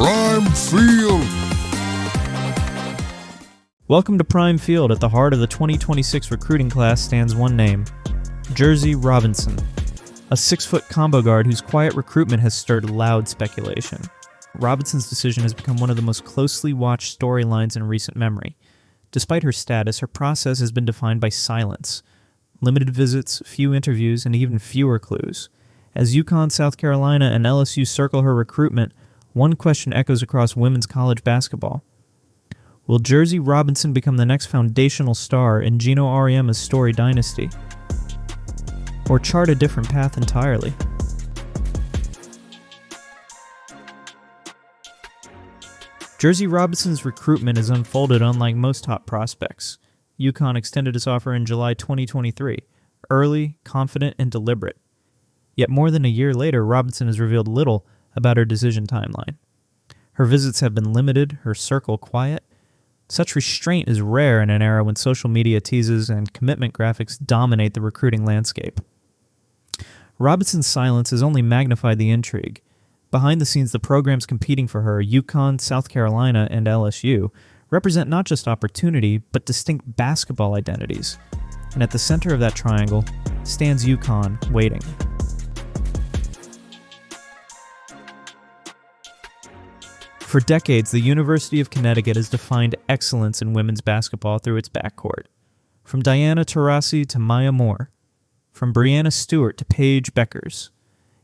Prime Field. Welcome to Prime Field. At the heart of the 2026 recruiting class stands one name, Jerzy Robinson, a 6-foot combo guard whose quiet recruitment has stirred loud speculation. Robinson's decision has become one of the most closely watched storylines in recent memory. Despite her status, her process has been defined by silence, limited visits, few interviews, and even fewer clues. As UConn, South Carolina, and LSU circle her recruitment, one question echoes across women's college basketball. Will Jerzy Robinson become the next foundational star in Geno Auriemma's story dynasty? Or chart a different path entirely? Jerzy Robinson's recruitment is unfolded unlike most top prospects. UConn extended its offer in July 2023, early, confident, and deliberate. Yet more than a year later, Robinson has revealed little about her decision timeline. Her visits have been limited, her circle quiet. Such restraint is rare in an era when social media teases and commitment graphics dominate the recruiting landscape. Robinson's silence has only magnified the intrigue. Behind the scenes, the programs competing for her, UConn, South Carolina, and LSU, represent not just opportunity, but distinct basketball identities. And at the center of that triangle stands UConn waiting. For decades, the University of Connecticut has defined excellence in women's basketball through its backcourt. From Diana Taurasi to Maya Moore, from Brianna Stewart to Paige Beckers,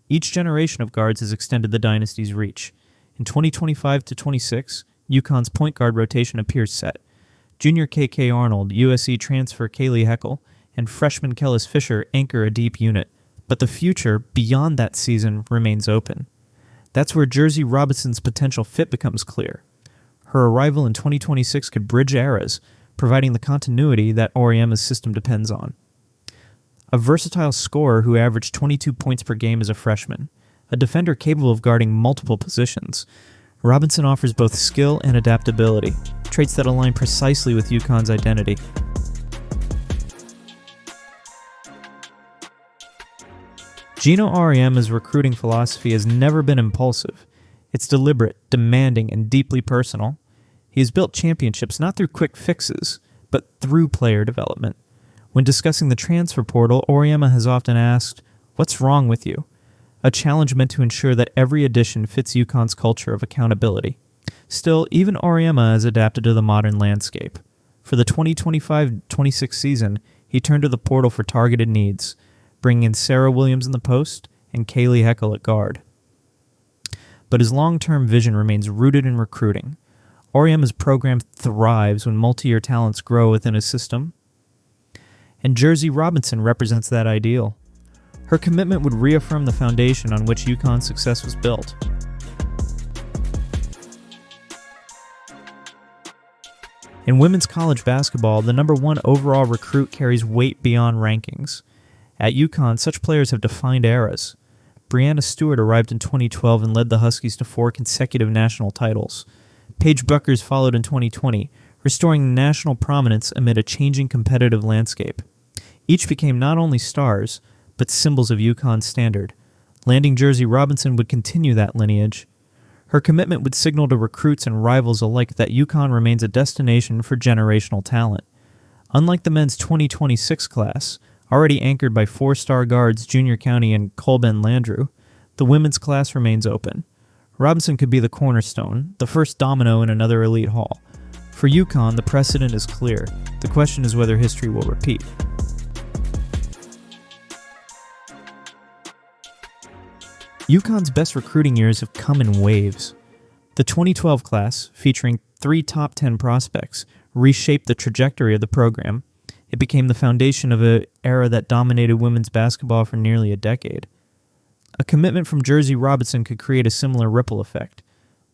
each generation of guards has extended the dynasty's reach. In 2025 to 26, UConn's point guard rotation appears set. Junior K.K. Arnold, USC transfer Kaylee Heckel, and freshman Kellis Fisher anchor a deep unit. But the future, beyond that season, remains open. That's where Jerzy Robinson's potential fit becomes clear. Her arrival in 2026 could bridge eras, providing the continuity that Auriemma's system depends on. A versatile scorer who averaged 22 points per game as a freshman, a defender capable of guarding multiple positions, Robinson offers both skill and adaptability, traits that align precisely with UConn's identity. Geno Auriemma's recruiting philosophy has never been impulsive. It's deliberate, demanding, and deeply personal. He has built championships not through quick fixes, but through player development. When discussing the transfer portal, Auriemma has often asked, "What's wrong with you?" A challenge meant to ensure that every addition fits UConn's culture of accountability. Still, even Auriemma has adapted to the modern landscape. For the 2025-26 season, he turned to the portal for targeted needs, bringing in Sarah Williams in the post and Kaylee Heckel at guard. But his long-term vision remains rooted in recruiting. Auriemma's program thrives when multi-year talents grow within his system, and Jerzy Robinson represents that ideal. Her commitment would reaffirm the foundation on which UConn's success was built. In women's college basketball, the number 1 overall recruit carries weight beyond rankings. At UConn, such players have defined eras. Brianna Stewart arrived in 2012 and led the Huskies to 4 consecutive national titles. Paige Beckers followed in 2020, restoring national prominence amid a changing competitive landscape. Each became not only stars, but symbols of UConn's standard. Landing Jerzy Robinson would continue that lineage. Her commitment would signal to recruits and rivals alike that UConn remains a destination for generational talent. Unlike the men's 2026 class, already anchored by 4-star guards Junior County and Colben Landrew, the women's class remains open. Robinson could be the cornerstone, the first domino in another elite haul. For UConn, the precedent is clear. The question is whether history will repeat. UConn's best recruiting years have come in waves. The 2012 class, featuring 3 top 10 prospects, reshaped the trajectory of the program. It became the foundation of an era that dominated women's basketball for nearly a decade. A commitment from Jerzy Robinson could create a similar ripple effect.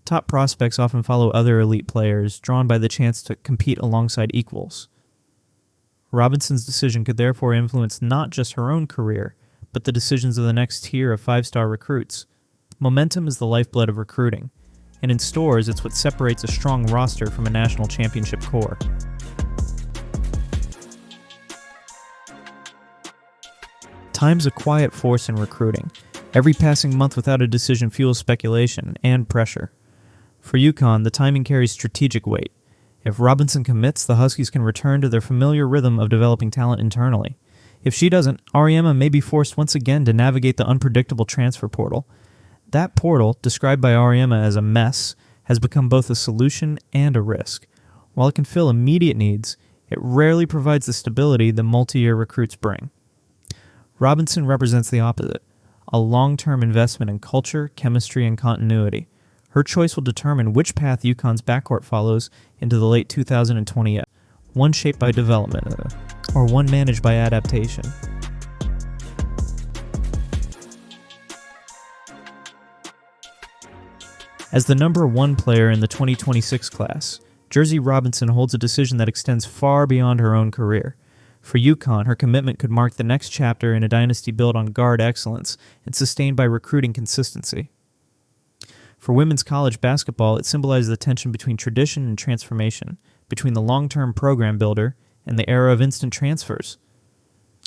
Top prospects often follow other elite players, drawn by the chance to compete alongside equals. Robinson's decision could therefore influence not just her own career, but the decisions of the next tier of 5-star recruits. Momentum is the lifeblood of recruiting, and in Storrs, it's what separates a strong roster from a national championship core. Time's a quiet force in recruiting. Every passing month without a decision fuels speculation and pressure. For UConn, the timing carries strategic weight. If Robinson commits, the Huskies can return to their familiar rhythm of developing talent internally. If she doesn't, Auriemma may be forced once again to navigate the unpredictable transfer portal. That portal, described by Auriemma as a mess, has become both a solution and a risk. While it can fill immediate needs, it rarely provides the stability the multi-year recruits bring. Robinson represents the opposite, a long-term investment in culture, chemistry, and continuity. Her choice will determine which path UConn's backcourt follows into the late 2020s, one shaped by development, or one managed by adaptation. As the number 1 player in the 2026 class, Jerzy Robinson holds a decision that extends far beyond her own career. For UConn, her commitment could mark the next chapter in a dynasty built on guard excellence and sustained by recruiting consistency. For women's college basketball, it symbolizes the tension between tradition and transformation, between the long-term program builder and the era of instant transfers.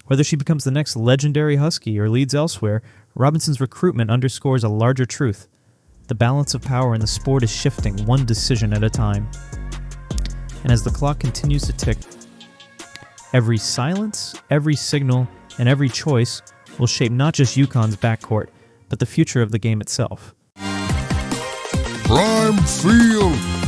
Whether she becomes the next legendary Husky or leads elsewhere, Robinson's recruitment underscores a larger truth. The balance of power in the sport is shifting one decision at a time. And as the clock continues to tick, every silence, every signal, and every choice will shape not just UConn's backcourt, but the future of the game itself. Prime Field